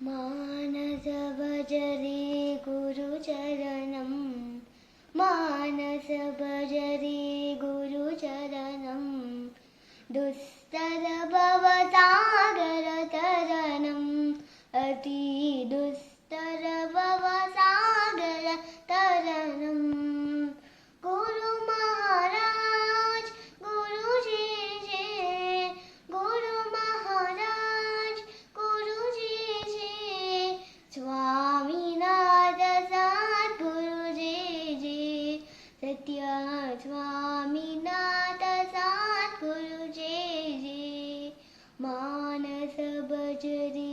मानस भजरे गुरुचरणं मानस भजरे गुरुचरणं दुस्तर भवसागरतरणम् अति दुस्तर भवसागरतरणम् गुरु महाराज गुरुजी जय गुरु महाराज गुरुजी जय स्वामीनाथ सद्गुरुजी जय सत्य स्वामीनाथ सद्गुरुजी जय मानस भजरे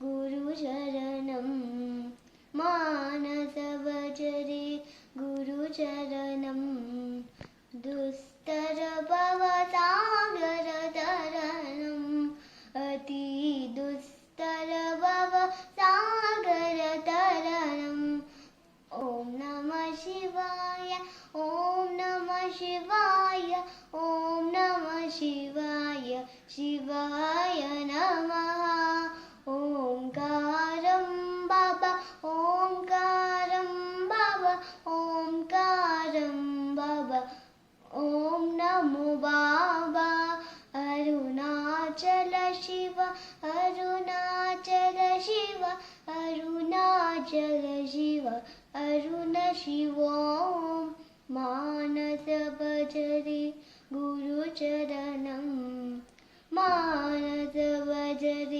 गुरुचरणं मानस भजरे गुरुचरणं दुस्तर भवसागरतरणम् अति दुस्तर भवसागरतरणम् ॐ नमः शिवाय ॐ नमः शिवाय ॐ नमः शिवाय शिवाय नमः ओंकारं बाबा ओंकारं बाबा ओंकारं बाबा ॐ नमो बाबा अरुणाचल शिव अरुणाचल शिव अरुणाचल शिव अरुण शिव मानस भजरे गुरुचरणं मानस भजरे